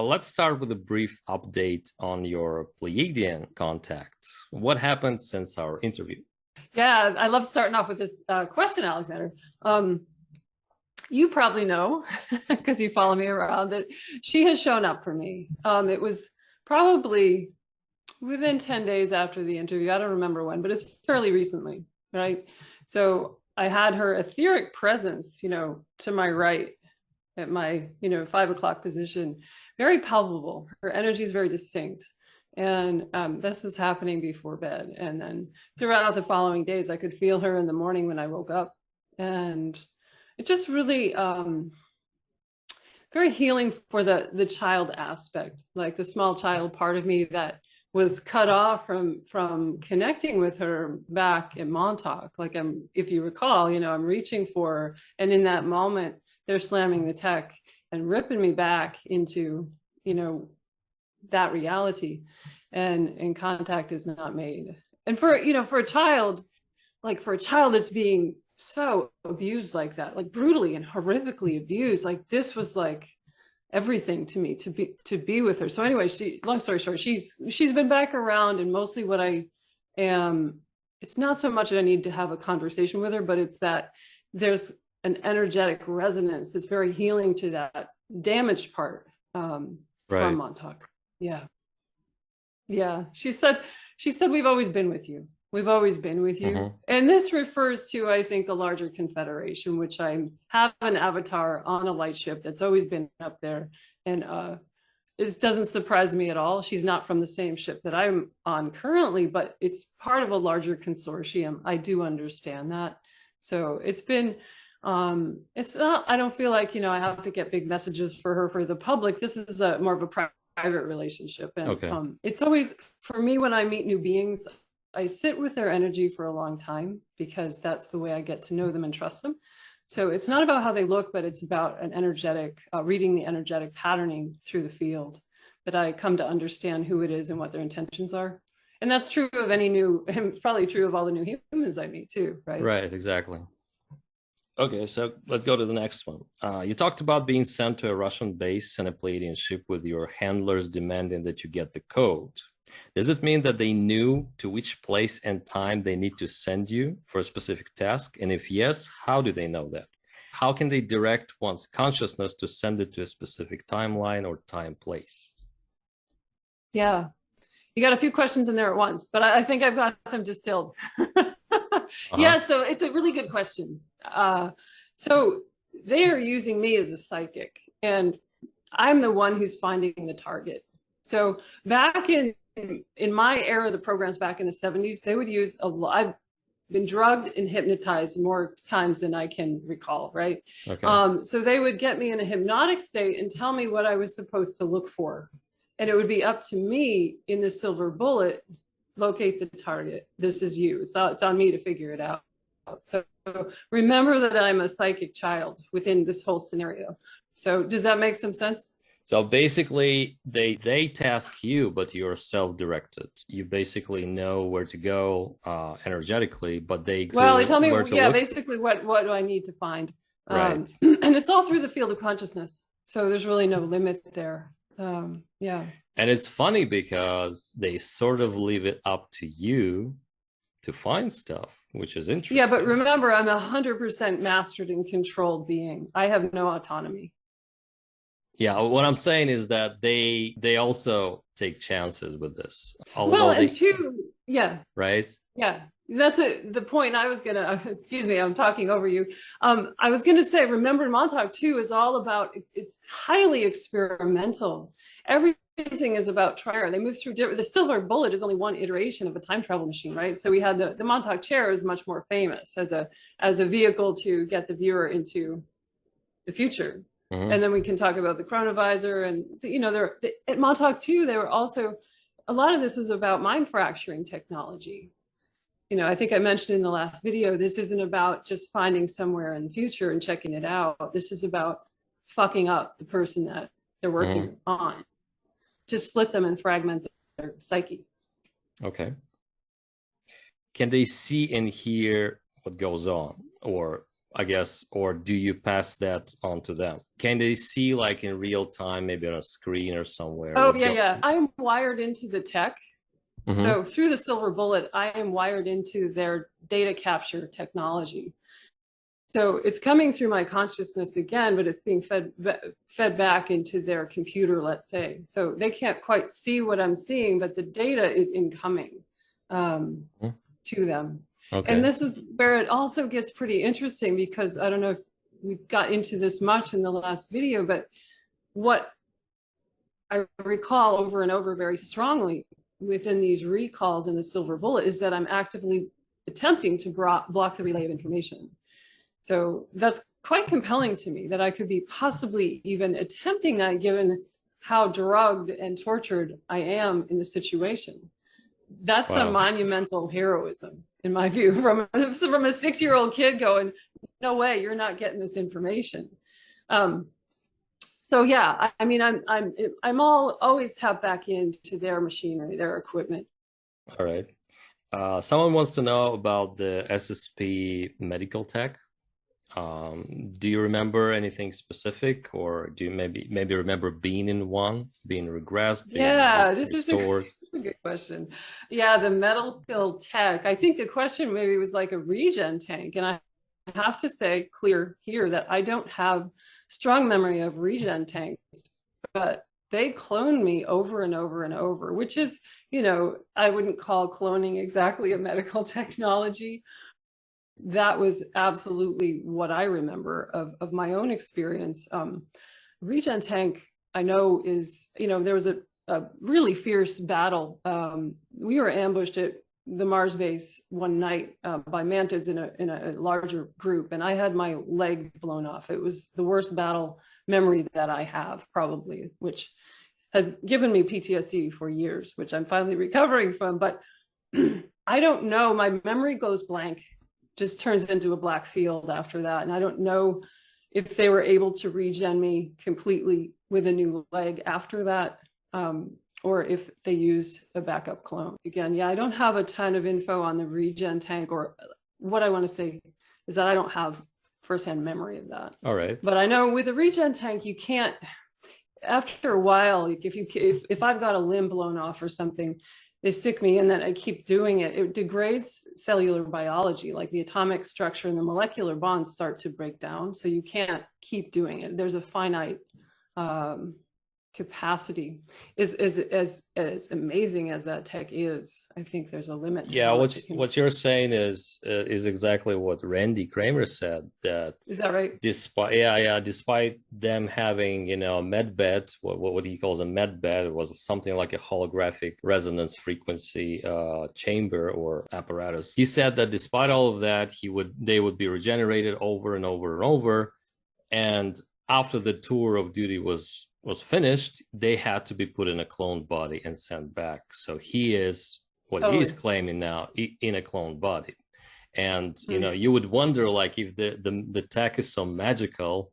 let's start with a brief update on your Pleiadian contact. What happened since our interview? Yeah, I love starting off with this question, Alexander. You probably know, because you follow me around, that she has shown up for me. It was probably within 10 days after the interview. I don't remember when, but it's fairly recently, right? So I had her etheric presence, to my right at my, 5 o'clock position, very palpable. Her energy is very distinct. And this was happening before bed. And then throughout the following days, I could feel her in the morning when I woke up. And it just really very healing for the child aspect, like the small child part of me that was cut off from connecting with her back at Montauk. Like if you recall, I'm reaching for her, and in that moment, they're slamming the tech and ripping me back into, that reality, and contact is not made. And for a child that's being so abused like that, like brutally and horrifically abused, like this was like everything to me to be with her. So anyway, long story short, she's been back around, and mostly what I am, it's not so much that I need to have a conversation with her, but it's that there's an energetic resonance that's very healing to that damaged part from Montauk. Yeah. She said we've always been with you. We've always been with you. Mm-hmm. And this refers to, I think, a larger confederation, which I have an avatar on a light ship that's always been up there. And it doesn't surprise me at all. She's not from the same ship that I'm on currently, but it's part of a larger consortium. I do understand that. So it's been, it's not, I don't feel like, I have to get big messages for her for the public. This is more of a private relationship. And okay. It's always, for me, when I meet new beings, I sit with their energy for a long time, because that's the way I get to know them and trust them. So it's not about how they look, but it's about an energetic, reading the energetic patterning through the field, that I come to understand who it is and what their intentions are. And that's true of any new, and it's probably true of all the new humans I meet too, right? Right, exactly. Okay, so let's go to the next one. You talked about being sent to a Russian base and a Pleiadian ship with your handlers demanding that you get the code. Does it mean that they knew to which place and time they need to send you for a specific task? And if yes, how do they know that? How can they direct one's consciousness to send it to a specific timeline or time place? Yeah, you got a few questions in there at once, but I think I've got them distilled. Yeah, so it's a really good question. So they are using me as a psychic, and I'm the one who's finding the target. So back in my era, the programs back in the 70s, they would use a lot. I've been drugged and hypnotized more times than I can recall, right? Okay. So they would get me in a hypnotic state and tell me what I was supposed to look for. And it would be up to me in the silver bullet, locate the target. This is you. It's on me to figure it out. So remember that I'm a psychic child within this whole scenario. So does that make some sense? So basically, they task you, but you're self-directed. You basically know where to go energetically, but they tell me, basically what do I need to find? Right. And it's all through the field of consciousness. So there's really no limit there. Yeah. And it's funny because they sort of leave it up to you to find stuff, which is interesting. Yeah, but remember, I'm 100% mastered and controlled being. I have no autonomy. Yeah, what I'm saying is that they also take chances with this. Yeah. Right? Yeah, that's the point I was going to, excuse me, I'm talking over you. I was going to say, remember, Montauk too is all about, it's highly experimental. Everything is about trial. They move through the silver bullet is only one iteration of a time travel machine, right? So we had the Montauk chair is much more famous as a vehicle to get the viewer into the future. Mm-hmm. And then we can talk about the chronovisor, and at Montauk too, they were also, a lot of this was about mind fracturing technology. I think I mentioned in the last video, this isn't about just finding somewhere in the future and checking it out. This is about fucking up the person that they're working on, to split them and fragment their psyche. Okay. Can they see and hear what goes on? Or I guess, or do you pass that on to them? Can they see like in real time, maybe on a screen or somewhere? Oh, yeah. I'm wired into the tech. So through the Silver Bullet, I am wired into their data capture technology. So it's coming through my consciousness again, but it's being fed back into their computer, let's say. So they can't quite see what I'm seeing, but the data is incoming to them. Okay. And this is where it also gets pretty interesting, because I don't know if we got into this much in the last video, but what I recall over and over very strongly within these recalls in the Silver Bullet is that I'm actively attempting to block the relay of information. So that's quite compelling to me, that I could be possibly even attempting that, given how drugged and tortured I am in the situation. That's a monumental heroism, in my view, from a 6-year-old kid going, no way, you're not getting this information. So yeah, I mean, I'm always tapped back into their machinery, their equipment. All right. Someone wants to know about the SSP medical tech. Do you remember anything specific, or do you maybe remember being in one, being regressed? Yeah, this is a good question. Yeah, the medical tech. I think the question maybe was like a regen tank, and I have to say clear here that I don't have strong memory of regen tanks, but they cloned me over and over and over, which is, you know, I wouldn't call cloning exactly a medical technology. That was absolutely what I remember of my own experience. Regen tank, I know, is, you know, there was a really fierce battle. We were ambushed at the Mars base one night by mantids in a larger group, and I had my leg blown off. It was the worst battle memory that I have, probably, which has given me PTSD for years, which I'm finally recovering from. But I don't know, my memory goes blank, just turns into a black field after that. And I don't know if they were able to regen me completely with a new leg after that, or if they used a backup clone. Again, yeah, I don't have a ton of info on the regen tank, or what I want to say is that I don't have firsthand memory of that. All right. But I know with a regen tank, you can't, after a while, if I've got a limb blown off or something, they stick me in that, I keep doing it, it degrades cellular biology, like the atomic structure and the molecular bonds start to break down. So you can't keep doing it. There's a finite capacity. As amazing as that tech is, I think there's a limit to what you're saying is exactly what Randy Kramer said. That is that right? Despite them having, you know, a med bed, what he calls a med bed, it was something like a holographic resonance frequency chamber or apparatus. He said that despite all of that, they would be regenerated over and over and over, and after the tour of duty was finished, they had to be put in a cloned body and sent back. So he is he's claiming now in a cloned body. And you know, you would wonder, like, if the tech is so magical,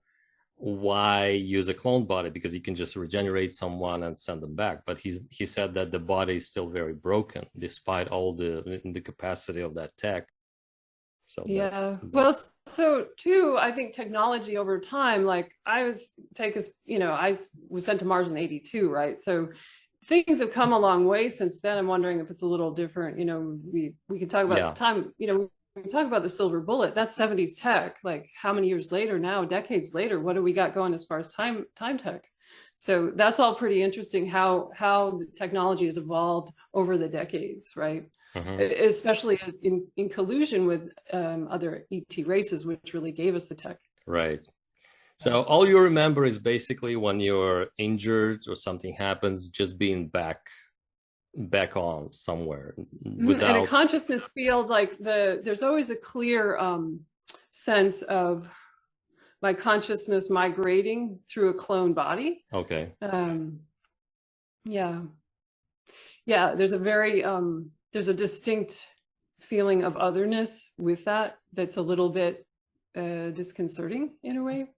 why use a cloned body? Because you can just regenerate someone and send them back. But he said that the body is still very broken despite all the capacity of that tech. So yeah, well, so too, I think technology over time, like I was sent to Mars in '82, right? So things have come a long way since then. I'm wondering if it's a little different. You know, we can talk about the time, you know, we can talk about the Silver Bullet, that's 70s tech. Like how many years later now, decades later, what do we got going as far as time tech? So that's all pretty interesting, how the technology has evolved over the decades, right? Especially as in collusion with other ET races, which really gave us the tech. Right. So all you remember is basically when you're injured or something happens, just being back on somewhere without... In a consciousness field, like there's always a clear sense of my consciousness migrating through a clone body. Okay. Yeah. There's a very there's a distinct feeling of otherness with that. That's a little bit disconcerting in a way.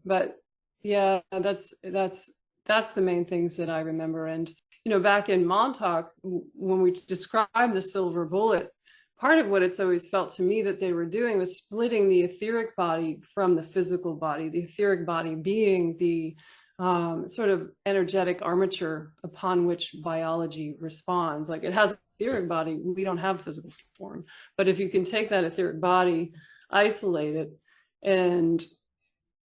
But yeah, that's the main things that I remember. And you know, back in Montauk, when we described the Silver Bullet, part of what it's always felt to me that they were doing was splitting the etheric body from the physical body, the etheric body being the sort of energetic armature upon which biology responds. Like it has an etheric body, we don't have physical form. But if you can take that etheric body, isolate it, and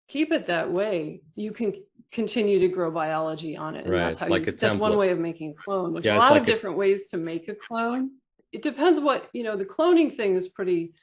keep it that way, you can continue to grow biology on it. And that's how like that's one way of making a clone. There's a lot of different ways to make a clone. It depends what, you know, the cloning thing is pretty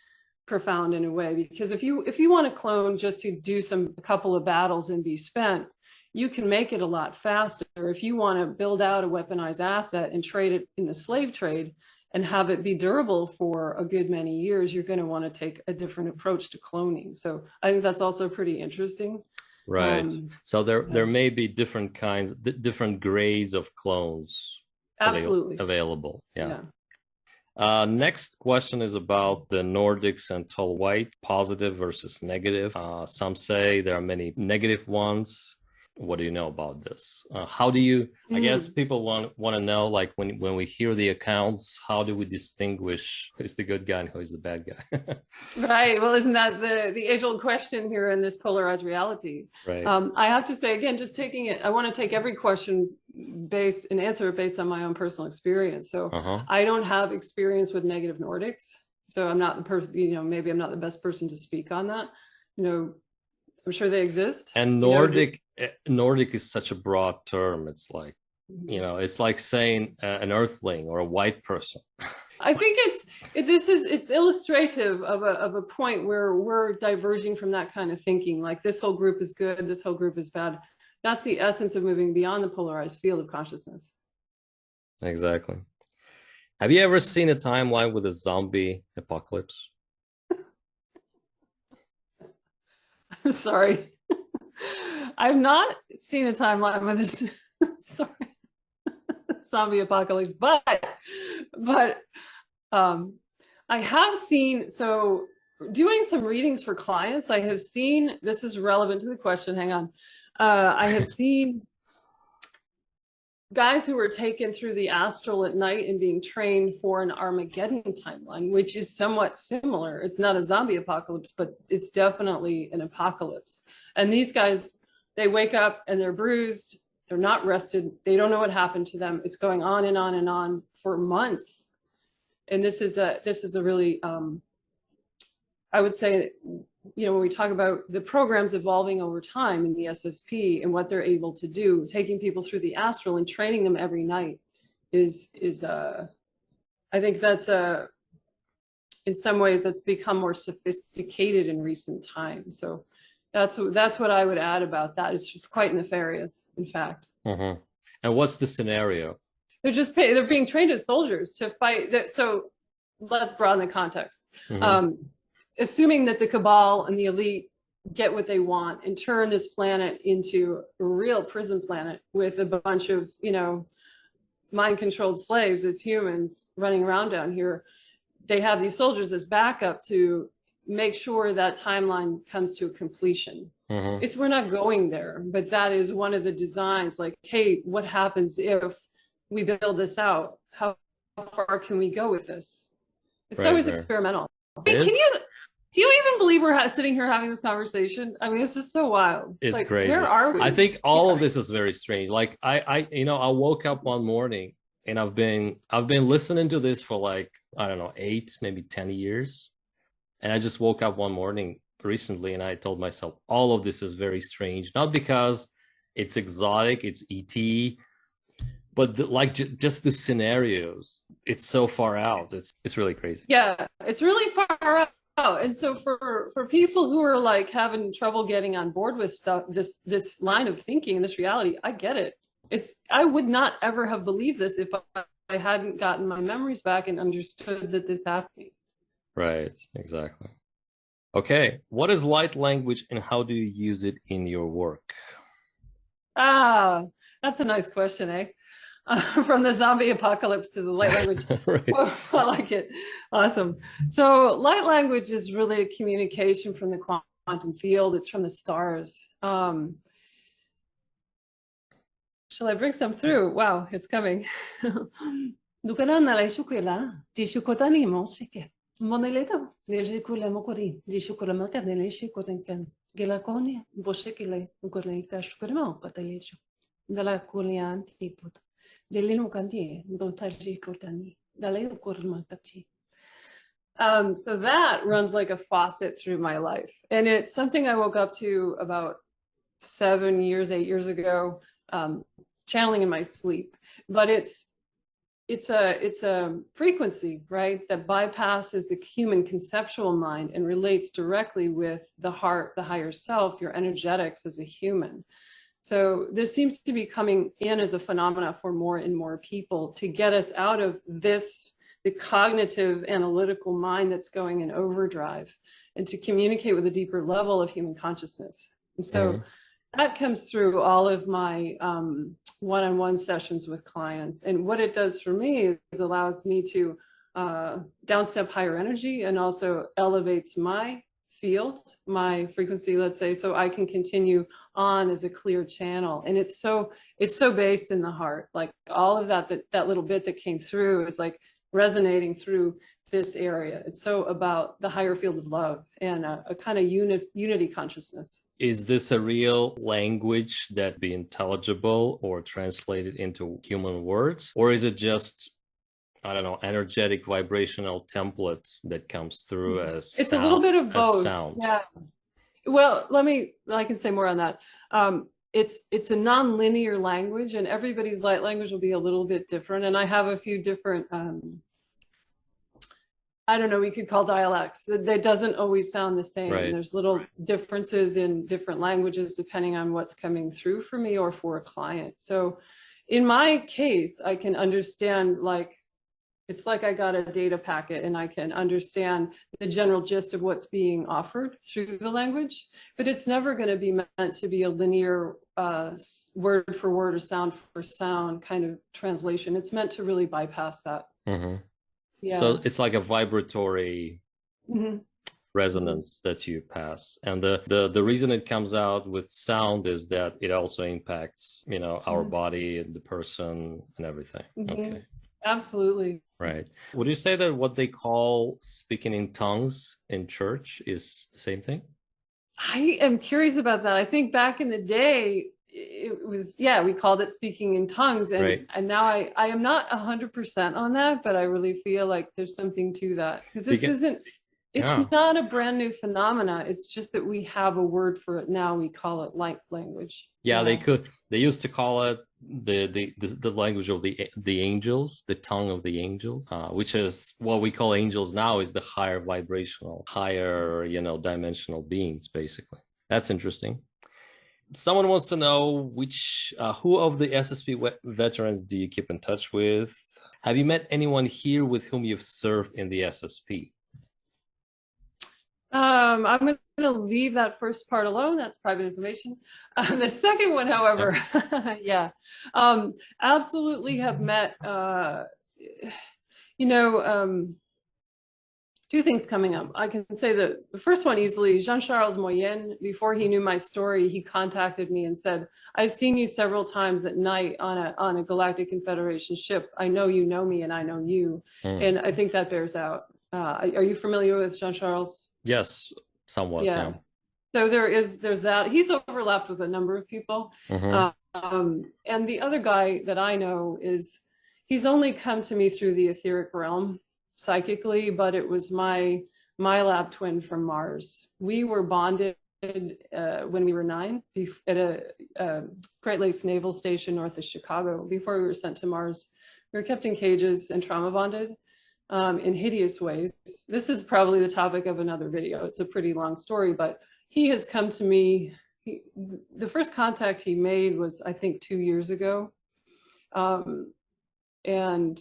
profound in a way, because if you want to clone just to do a couple of battles and be spent, you can make it a lot faster. If you want to build out a weaponized asset and trade it in the slave trade and have it be durable for a good many years, you're going to want to take a different approach to cloning. So I think that's also pretty interesting. Right. So there may be different kinds, different grades of clones absolutely available. Yeah. Next question is about the Nordics and tall white, positive versus negative. Some say there are many negative ones. What do you know about this? How do you, I guess people want to know, like when we hear the accounts, how do we distinguish who's the good guy and who's the bad guy? Right. Well, isn't that the age-old question here in this polarized reality? Right. I have to say, again, just taking it, I want to take every question and answer it based on my own personal experience. So I don't have experience with negative Nordics. So I'm not the person, you know, maybe I'm not the best person to speak on that. You know, I'm sure they exist. And Nordic is such a broad term. It's like, you know, it's like saying an earthling or a white person. I think it's illustrative of a point where we're diverging from that kind of thinking. Like this whole group is good, this whole group is bad. That's the essence of moving beyond the polarized field of consciousness. Exactly. Have you ever seen a timeline with a zombie apocalypse? I'm sorry. I've not seen a timeline with this zombie apocalypse, but I have seen, so doing some readings for clients, I have seen, this is relevant to the question, hang on. I have seen guys who were taken through the astral at night and being trained for an Armageddon timeline, which is somewhat similar. It's not a zombie apocalypse, but it's definitely an apocalypse. And these guys, they wake up and they're bruised. They're not rested. They don't know what happened to them. It's going on and on and on for months. And this is a really, I would say, you know, when we talk about the programs evolving over time in the SSP and what they're able to do, taking people through the astral and training them every night is I think that's in some ways that's become more sophisticated in recent times. So that's what I would add about that. It's quite nefarious, in fact. And what's the scenario? They're being trained as soldiers to fight. So let's broaden the context. Assuming that the cabal and the elite get what they want and turn this planet into a real prison planet with a bunch of, you know, mind-controlled slaves as humans running around down here, they have these soldiers as backup to make sure that timeline comes to a completion. We're not going there, but that is one of the designs. Like, hey, what happens if we build this out? How far can we go with this? It's always experimental. Do you even believe we're sitting here having this conversation? I mean, this is so wild. It's like, crazy. Where are we? I think all of this is very strange. Like I woke up one morning and I've been listening to this for like, I don't know, 8, maybe 10 years. And I just woke up one morning recently and I told myself, all of this is very strange. Not because it's exotic, it's ET, but just the scenarios, it's so far out. It's really crazy. Yeah, it's really far out. And so for people who are like having trouble getting on board with stuff, this line of thinking and this reality, I get it. I would not ever have believed this if I hadn't gotten my memories back and understood that this happened. Right, exactly. Okay, what is light language and how do you use it in your work? That's a nice question, eh? From the zombie apocalypse to the light language. Right. Well, I like it. Awesome. So light language is really a communication from the quantum field. It's from the stars. Shall I bring some through? Wow, it's coming. Moneleta, desde que le mokori, desde que le malta de leche cotencan, que la conia, você que le correita escurma patalecho, de la colia antiput, de lino cantie, dotaji cortani, da le corma tachi. So that runs like a faucet through my life. And it's something I woke up to about 8 years ago, channeling in my sleep. But it's a frequency, right, that bypasses the human conceptual mind and relates directly with the heart, the higher self, your energetics as a human. So this seems to be coming in as a phenomena for more and more people to get us out of this, the cognitive analytical mind that's going in overdrive, and to communicate with a deeper level of human consciousness. And so that comes through all of my one-on-one sessions with clients. And what it does for me is allows me to downstep higher energy, and also elevates my field, my frequency, let's say, so I can continue on as a clear channel. And it's so based in the heart. Like all of that little bit that came through is like resonating through this area. It's so about the higher field of love and a kind of unity consciousness. Is this a real language that be intelligible or translated into human words? Or is it just, I don't know, energetic vibrational template that comes through as it's sound, a little bit of both. Sound? Yeah. Well, I can say more on that. It's a non-linear language, and everybody's light language will be a little bit different. And I have a few different, I don't know, we could call dialects. That doesn't always sound the same. Right. There's little differences in different languages depending on what's coming through for me or for a client. So in my case, I can understand, like, it's like I got a data packet and I can understand the general gist of what's being offered through the language, but it's never going to be meant to be a linear word for word or sound for sound kind of translation. It's meant to really bypass that. Mm-hmm. Yeah. So it's like a vibratory resonance that you pass. And the reason it comes out with sound is that it also impacts, our body and the person and everything. Okay. Absolutely. Right. Would you say that what they call speaking in tongues in church is the same thing? I am curious about that. I think back in the day, it was, we called it speaking in tongues. And, right. And now I am not 100% on that, but I really feel like there's something to that. Because this it's not a brand new phenomena. It's just that we have a word for it now. We call it light language. Yeah, they used to call it the language of the angels, the tongue of the angels, which is what we call angels now, is the higher vibrational, higher, dimensional beings, basically. That's interesting. Someone wants to know who of the SSP veterans do you keep in touch with? Have you met anyone here with whom you've served in the SSP? I'm going to leave that first part alone. That's private information. The second one, however, absolutely have met, two things coming up. I can say that the first one easily, Jean-Charles Moyen, before he knew my story, he contacted me and said, I've seen you several times at night on a Galactic Confederation ship. I know you know me and I know you. And I think that bears out. Are you familiar with Jean-Charles? Yes, somewhat. Yeah. So there's that. He's overlapped with a number of people. And the other guy that I know he's only come to me through the etheric realm psychically, but it was my lab twin from Mars. We were bonded when we were 9 at a Great Lakes Naval Station north of Chicago. Before we were sent to Mars, we were kept in cages and trauma bonded. In hideous ways. This is probably the topic of another video. It's a pretty long story, but he has come to me. The first contact he made was, I think, 2 years ago. And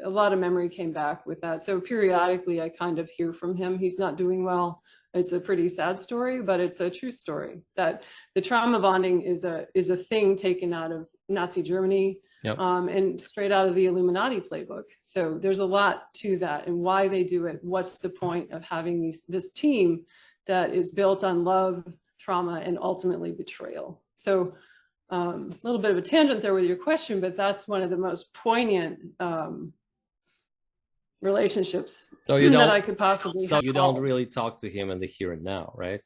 a lot of memory came back with that. So periodically I kind of hear from him. He's not doing well. It's a pretty sad story, but it's a true story that the trauma bonding is a thing taken out of Nazi Germany. Yep. And straight out of the Illuminati playbook. So there's a lot to that and why they do it. What's the point of having this team that is built on love, trauma, and ultimately betrayal? So a little bit of a tangent there with your question, but that's one of the most poignant relationships So you that don't. I could possibly So have. you don't really talk to him in the here and now, right?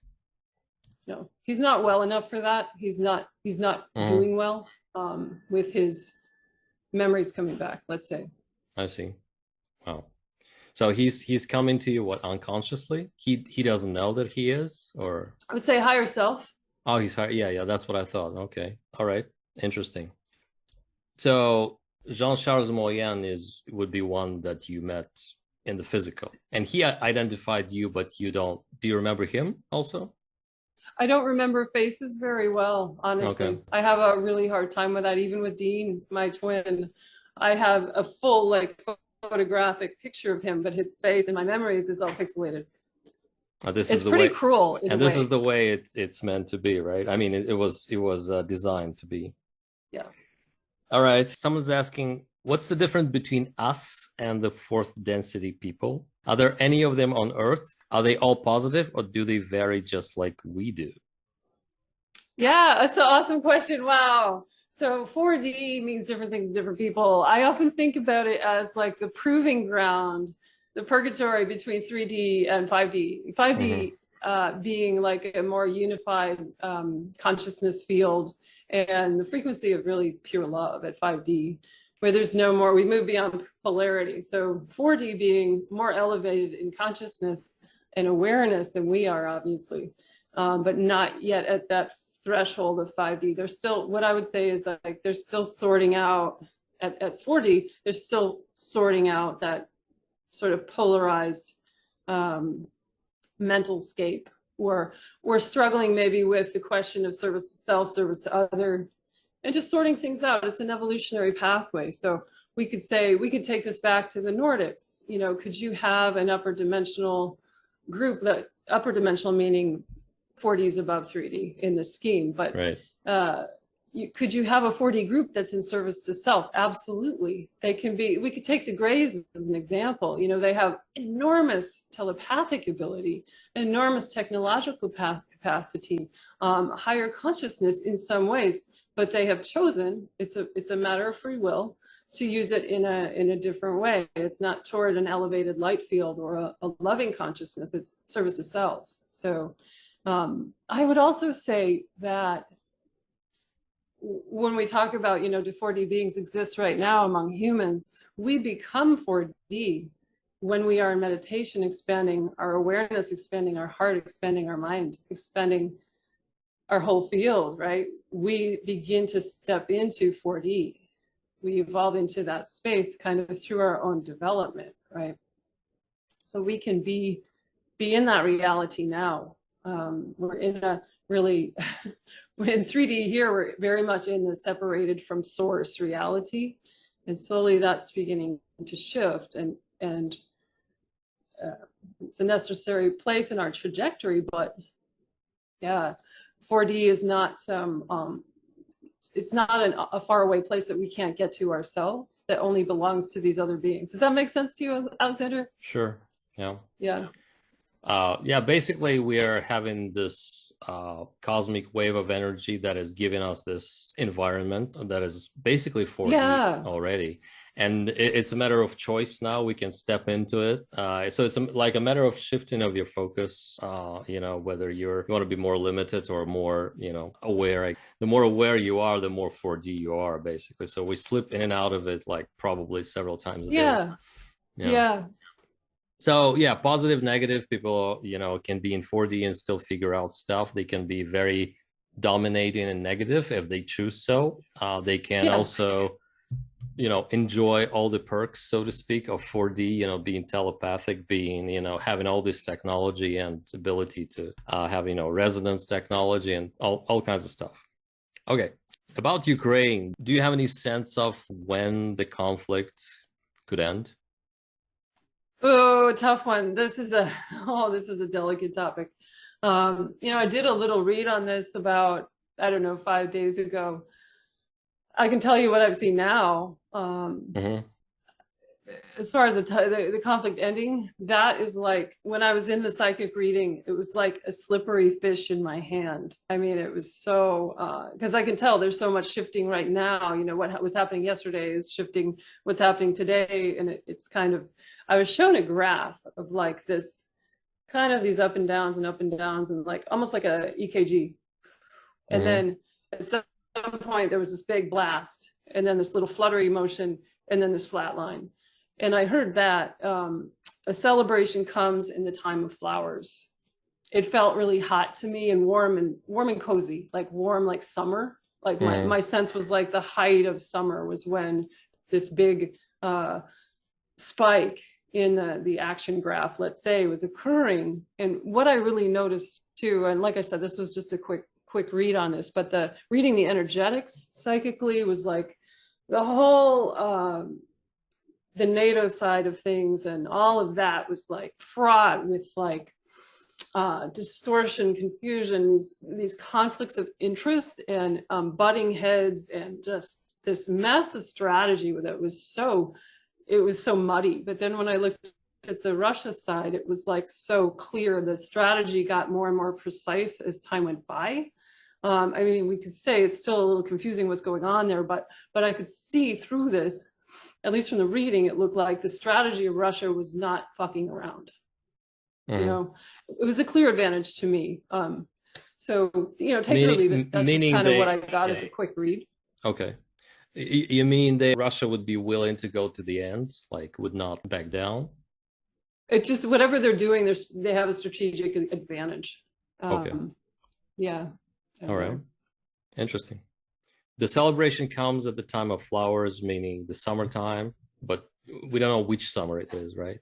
No, he's not well enough for that. He's not doing well with his memories coming back, let's say. I see. Wow. So he's coming to you what, unconsciously? He doesn't know that he is, or I would say higher self. oh, he's high. Yeah, that's what I thought. Okay. All right. Interesting. So Jean-Charles Moyen would be one that you met in the physical, and he identified you, but you don't. Do you remember him also? I don't remember faces very well, honestly. Okay. I have a really hard time with that. Even with Dean, my twin, I have a full like photographic picture of him, but his face in my memories is all pixelated. This It's is the pretty way, cruel. and this is the way it's meant to be, right? I mean, it was designed to be. Yeah. All right. Someone's asking, what's the difference between us and the fourth density people? Are there any of them on Earth? Are they all positive, or do they vary just like we do? Yeah, that's an awesome question. Wow. So 4D means different things to different people. I often think about it as like the proving ground, the purgatory between 3D and 5D. 5D being like a more unified consciousness field, and the frequency of really pure love at 5D, where there's no more, we move beyond polarity. So 4D being more elevated in consciousness and awareness than we are, obviously, but not yet at that threshold of 5D. There's still, what I would say is like, they're still sorting out at 4D, they're still sorting out that sort of polarized mental scape, or we're struggling maybe with the question of service to self, service to other, and just sorting things out. It's an evolutionary pathway. So we could say, we could take this back to the Nordics. You know, could you have an upper dimensional group, that upper dimensional meaning 4D is above 3D in the scheme, but right. Could you have a 4D group that's in service to self? Absolutely. They can be, we could take the Greys as an example. You know, they have enormous telepathic ability, enormous technological capacity, higher consciousness in some ways, but they have chosen, it's a matter of free will, to use it in a different way. It's not toward an elevated light field or a loving consciousness, it's service to self. So I would also say that when we talk about, you know, do 4D beings exist right now among humans, we become 4D when we are in meditation, expanding our awareness, expanding our heart, expanding our mind, expanding our whole field, right? We begin to step into 4D. We evolve into that space kind of through our own development, right? So we can be in that reality now. We're in a really, we're in 3D here, we're very much in the separated from source reality. And slowly that's beginning to shift, and it's a necessary place in our trajectory, but yeah, 4D is not some, it's not a faraway place that we can't get to ourselves, that only belongs to these other beings. Does that make sense to you, Alexander? Sure. Yeah. Yeah. Yeah, basically we are having this cosmic wave of energy that is giving us this environment that is basically 4D already. And it's a matter of choice now. We can step into it. So it's like a matter of shifting of your focus, you know, whether you want to be more limited or more, you know, aware. The more aware you are, the more 4D you are, basically. So we slip in and out of it like probably several times a day. Yeah. So yeah, positive, negative people, you know, can be in 4D and still figure out stuff. They can be very dominating and negative if they choose so. They can also, you know, enjoy all the perks, so to speak, of 4D, you know, being telepathic, being, you know, having all this technology and ability to have, you know, resonance technology and all kinds of stuff. Okay, about Ukraine, do you have any sense of when the conflict could end? Oh, tough one. This is a delicate topic. You know, I did a little read on this about, I don't know, 5 days ago. I can tell you what I've seen now. As far as the conflict ending, that is like, when I was in the psychic reading, it was like a slippery fish in my hand. I mean, it was so, because I can tell there's so much shifting right now. You know, what was happening yesterday is shifting what's happening today. And it's kind of, I was shown a graph of like this kind of these up and downs and like almost like a EKG. And then at some point there was this big blast and then this little fluttery motion and then this flat line. And I heard that a celebration comes in the time of flowers. It felt really hot to me and warm and cozy, like warm, like summer. Like my sense was like the height of summer was when this big spike in the action graph, let's say, was occurring. And what I really noticed too, and like I said, this was just a quick read on this, but reading the energetics psychically was like the whole the NATO side of things and all of that was like fraught with like distortion, confusion, these conflicts of interest and butting heads and just this mess of strategy that was so muddy. But then when I looked at the Russia side, it was like so clear. The strategy got more and more precise as time went by. I mean, we could say it's still a little confusing what's going on there, but I could see through this, at least from the reading, it looked like the strategy of Russia was not fucking around. You know, it was a clear advantage to me. So, you know, take it or leave it. That's just kind of what I got as a quick read. Okay. You mean Russia would be willing to go to the end, like would not back down? It just, whatever they're doing, they have a strategic advantage. Okay. Yeah. All right. Interesting. The celebration comes at the time of flowers, meaning the summertime, but we don't know which summer it is, right?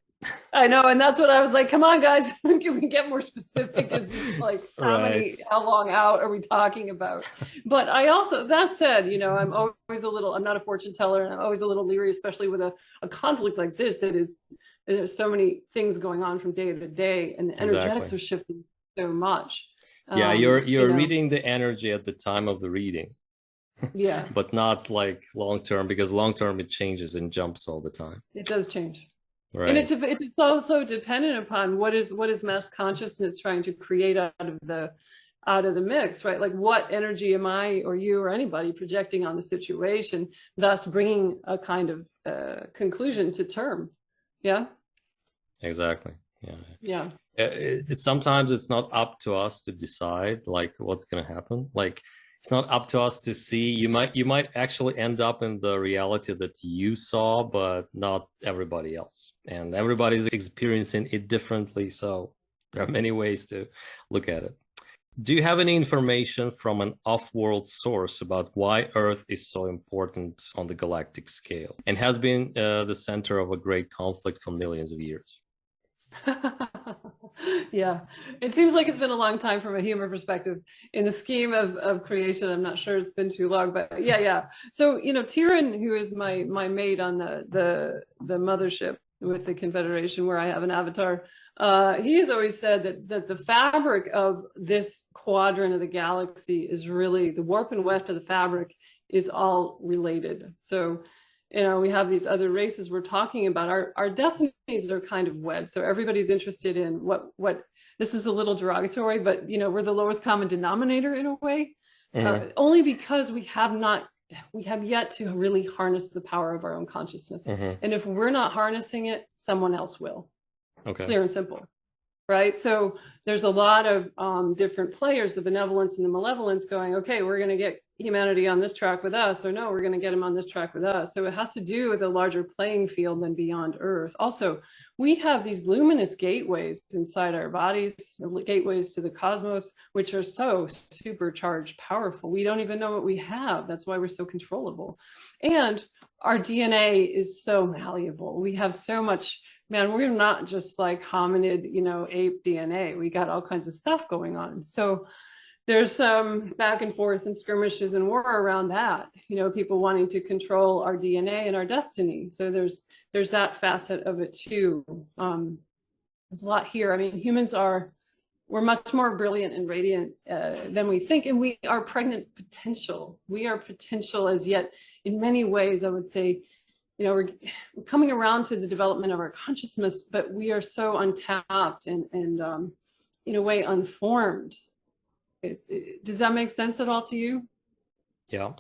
I know, and that's what I was like, come on, guys, can we get more specific? Is this like how long out are we talking about? But I also, that said, you know, I'm not a fortune teller, and I'm always a little leery, especially with a conflict like this there's so many things going on from day to day, and the energetics are shifting so much. Yeah, you're reading the energy at the time of the reading. Yeah. But not like long term, because long term it changes and jumps all the time. It does change. Right. And it's also dependent upon what is mass consciousness trying to create out of the mix, right? Like what energy am I or you or anybody projecting on the situation, thus bringing a kind of conclusion to term. Yeah. Exactly. Yeah. Sometimes it's not up to us to decide like what's going to happen. Like it's not up to us to see. You might actually end up in the reality that you saw, but not everybody else. And everybody's experiencing it differently. So there are many ways to look at it. Do you have any information from an off-world source about why Earth is so important on the galactic scale and has been the center of a great conflict for millions of years? Yeah, it seems like it's been a long time from a human perspective. In the scheme of creation, I'm not sure it's been too long, but yeah. So, you know, Tyrion, who is my mate on the mothership with the Confederation, where I have an avatar, he has always said that the fabric of this quadrant of the galaxy is really the warp and weft of the fabric is all related. So, you know, we have these other races we're talking about. Our destinies are kind of wed. So everybody's interested in what this is a little derogatory, but you know, we're the lowest common denominator in a way, only because we have yet to really harness the power of our own consciousness. And if we're not harnessing it, someone else will. Okay. Clear and simple. Right. So there's a lot of different players, the benevolence and the malevolence going, okay, we're going to get humanity on this track with us, or no, we're going to get them on this track with us. So it has to do with a larger playing field than beyond Earth. Also, we have these luminous gateways inside our bodies, gateways to the cosmos, which are so supercharged, powerful. We don't even know what we have. That's why we're so controllable. And our DNA is so malleable. We have so much. Man, we're not just like hominid, you know, ape DNA. We got all kinds of stuff going on. So there's some back and forth and skirmishes and war around that, you know, people wanting to control our DNA and our destiny. So there's that facet of it too. There's a lot here. I mean, we're much more brilliant and radiant than we think. And we are pregnant potential. We are potential as yet in many ways, I would say. You know, we're coming around to the development of our consciousness, but we are so untapped and in a way unformed. Does that make sense at all to you? Yeah.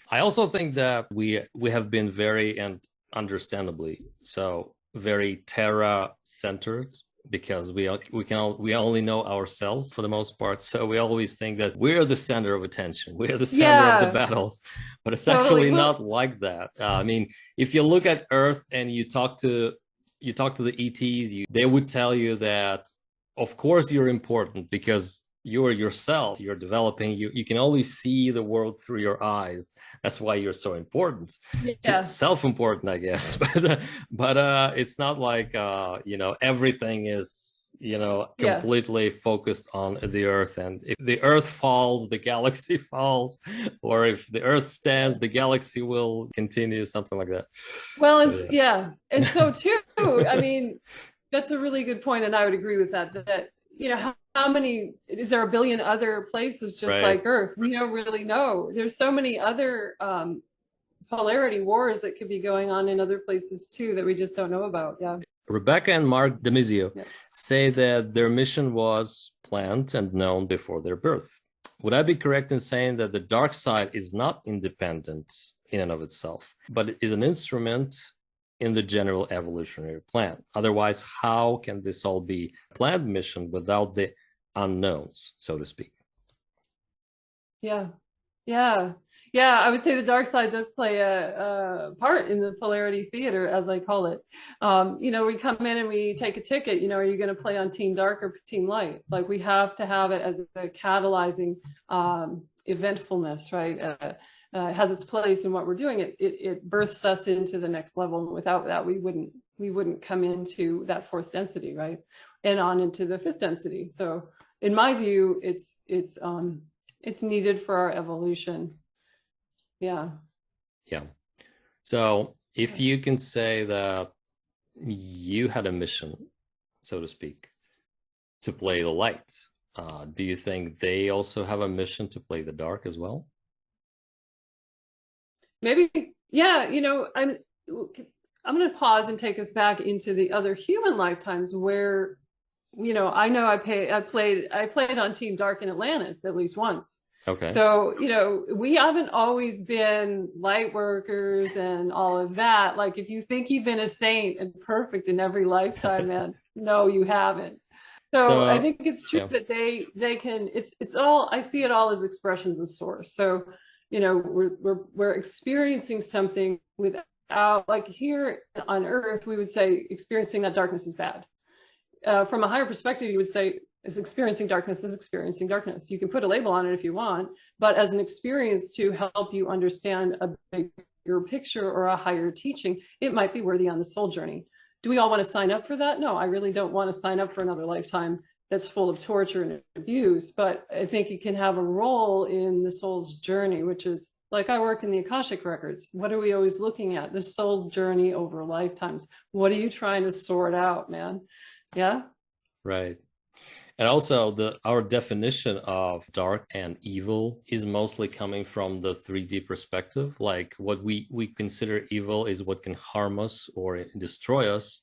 I also think that we have been very, and understandably so, very Terra centered because we only know ourselves for the most part. So we always think that we're the center of attention, we're the center of the Yeah, battles, but it's totally. actually Well, not like that. I mean, if you look at Earth and you talk to the ETs, they would tell you that of course you're important because you're yourself, you're developing, you can only see the world through your eyes. That's why you're so important, yeah, self-important, I guess. But it's not like everything is yeah. completely focused on the Earth, and if the Earth falls, the galaxy falls, or if the Earth stands, the galaxy will continue, something like that. Well, So it's yeah, and so too. I mean, that's a really good point, and I would agree with that. That how many is there? A billion other places just right. like Earth? We don't really know. There's so many other polarity wars that could be going on in other places too that we just don't know about. Yeah. Rebecca and Mark Demizio Yeah. say that their mission was planned and known before their birth. Would I be correct in saying that the dark side is not independent in and of itself, but it is an instrument in the general evolutionary plan? Otherwise, how can this all be a planned mission without the unknowns, so to speak? Yeah. Yeah. Yeah, I would say the dark side does play a part in the polarity theater, as I call it. We come in and we take a ticket. Are you going to play on Team Dark or Team Light? Like we have to have it as a catalyzing eventfulness, right? It has its place in what we're doing. It births us into the next level. Without that, we wouldn't come into that fourth density, right? And on into the fifth density. So, in my view, it's needed for our evolution. Yeah. Yeah. So if you can say that you had a mission, so to speak, to play the light, do you think they also have a mission to play the dark as well? Maybe, yeah. I'm going to pause and take us back into the other human lifetimes where, I know I played on Team Dark in Atlantis at least once. Okay. So, we haven't always been light workers and all of that. Like if you think you've been a saint and perfect in every lifetime, man, no, you haven't. So I think it's true that they can, it's all, I see it all as expressions of source. So, we're experiencing something without, like here on Earth, we would say experiencing that darkness is bad. From a higher perspective, you would say is experiencing darkness is experiencing darkness. You can put a label on it if you want, but as an experience to help you understand a bigger picture or a higher teaching, it might be worthy on the soul journey. Do we all want to sign up for that? No, I really don't want to sign up for another lifetime that's full of torture and abuse, but I think it can have a role in the soul's journey, which is like I work in the Akashic records. What are we always looking at? The soul's journey over lifetimes. What are you trying to sort out, man? Yeah. Right. And also our definition of dark and evil is mostly coming from the 3D perspective. Like what we consider evil is what can harm us or destroy us.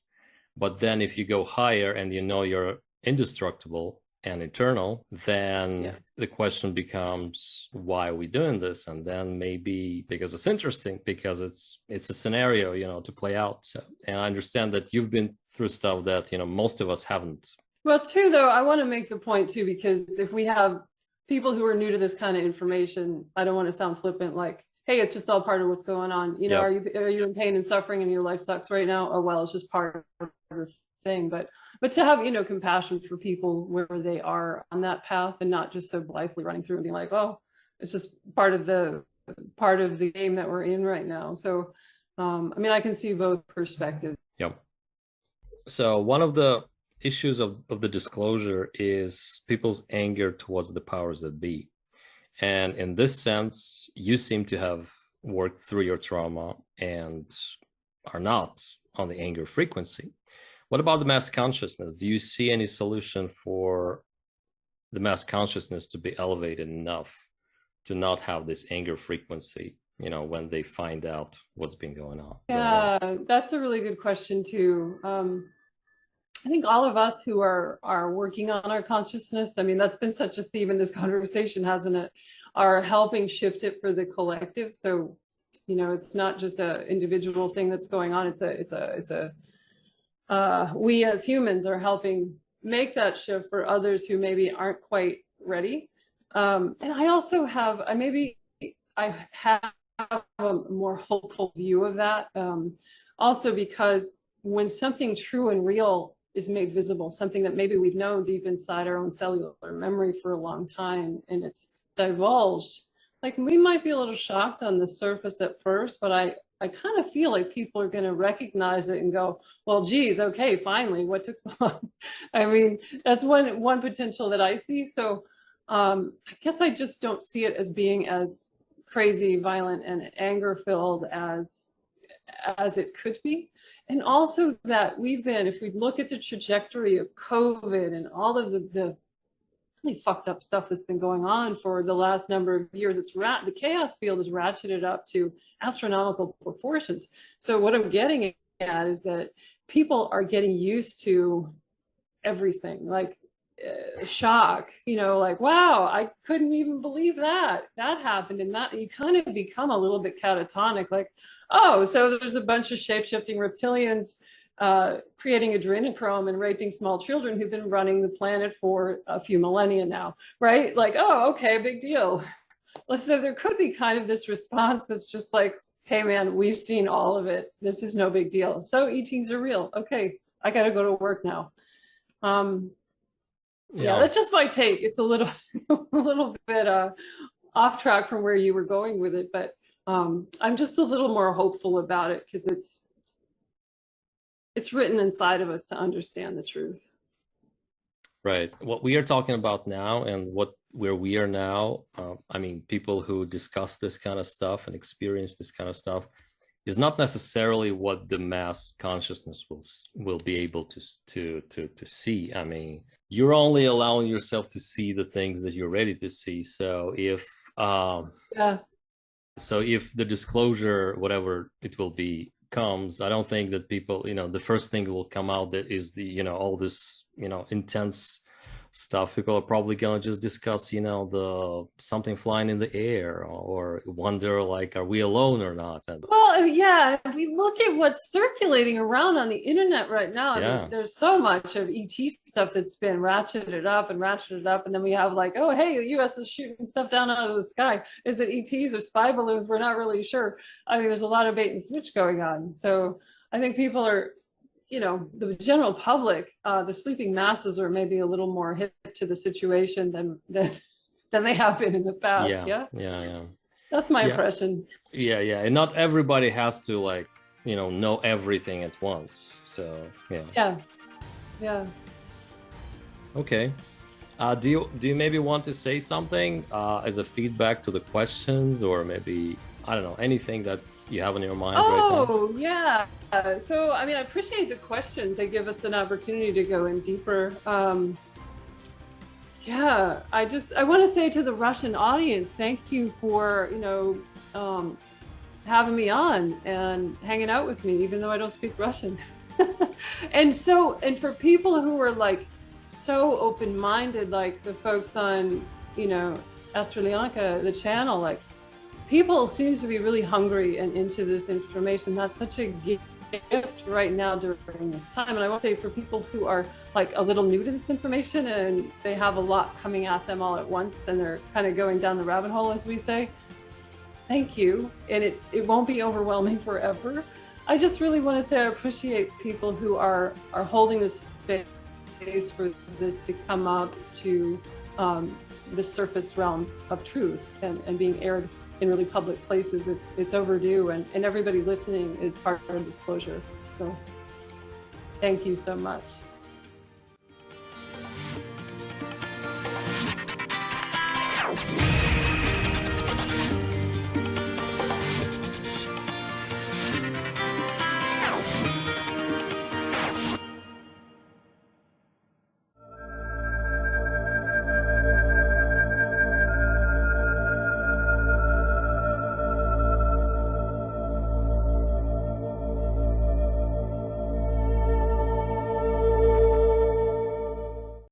But then if you go higher and you're indestructible and eternal, then the question becomes, why are we doing this? And then maybe because it's interesting, because it's a scenario, to play out. So, and I understand that you've been through stuff that, most of us haven't. Well, too, though, I want to make the point, too, because if we have people who are new to this kind of information, I don't want to sound flippant, like, hey, it's just all part of what's going on. Are you in pain and suffering and your life sucks right now? Oh, well, it's just part of the thing. But to have, compassion for people where they are on that path and not just so blithely running through and being like, oh, it's just part of the game that we're in right now. So, I can see both perspectives. Yep. So one of the issues of the disclosure is people's anger towards the powers that be. And in this sense, you seem to have worked through your trauma and are not on the anger frequency. What about the mass consciousness? Do you see any solution for the mass consciousness to be elevated enough to not have this anger frequency, when they find out what's been going on? Yeah, that's a really good question too. I think all of us who are working on our consciousness, that's been such a theme in this conversation, hasn't it? Are helping shift it for the collective. So, it's not just an individual thing that's going on. It's a we as humans are helping make that shift for others who maybe aren't quite ready. And I also have, I have a more hopeful view of that. Also because when something true and real is made visible, something that maybe we've known deep inside our own cellular memory for a long time, and it's divulged, like we might be a little shocked on the surface at first, but I kind of feel like people are going to recognize it and go, well, geez, okay, finally, what took so long? I mean, that's one potential that I see. So I guess I just don't see it as being as crazy, violent, and anger-filled as it could be. And also that we've been, if we look at the trajectory of COVID and all of the really fucked up stuff that's been going on for the last number of years, the chaos field is ratcheted up to astronomical proportions. So what I'm getting at is that people are getting used to everything, like shock, like, wow, I couldn't even believe that happened. And that you kind of become a little bit catatonic, like, oh, so there's a bunch of shape-shifting reptilians creating adrenochrome and raping small children who've been running the planet for a few millennia now, right? Like, oh, okay, big deal. So there could be kind of this response that's just like, hey man, we've seen all of it. This is no big deal. So ETs are real. Okay, I gotta go to work now. Yeah, that's just my take. It's a little bit off track from where you were going with it, but I'm just a little more hopeful about it because it's written inside of us to understand the truth. Right. What we are talking about now and where we are now, I mean, people who discuss this kind of stuff and experience this kind of stuff is not necessarily what the mass consciousness will be able to see. I mean, you're only allowing yourself to see the things that you're ready to see. So if so if the disclosure, whatever it will be, comes, I don't think that people, the first thing that will come out that is the, all this, intense stuff. People are probably going to just discuss, the something flying in the air or wonder like, are we alone or not? And well, yeah, if we look at what's circulating around on the internet right now, yeah. I mean, there's so much of ET stuff that's been ratcheted up. And then we have like, oh, hey, the US is shooting stuff down out of the sky. Is it ETs or spy balloons? We're not really sure. I mean, there's a lot of bait and switch going on. So I think people are, the general public, the sleeping masses are maybe a little more hip to the situation than they have been in the past. Yeah. That's my impression. Yeah. And not everybody has to like, know everything at once. So yeah. Okay. Do you maybe want to say something as a feedback to the questions, or maybe, I don't know, anything that you have in your mind right now? Oh, yeah. So, I mean, I appreciate the questions. They give us an opportunity to go in deeper. Yeah, I want to say to the Russian audience, thank you for, having me on and hanging out with me, even though I don't speak Russian. And for people who are like so open-minded, like the folks on, Astrolyanka, the channel, like, people seem to be really hungry and into this information. That's such a gift right now during this time. And I want to say for people who are like a little new to this information and they have a lot coming at them all at once and they're kind of going down the rabbit hole, as we say, thank you. And it won't be overwhelming forever. I just really want to say I appreciate people who are holding this space for this to come up to the surface realm of truth and being aired in really public places. It's overdue, and everybody listening is part of disclosure. So thank you so much.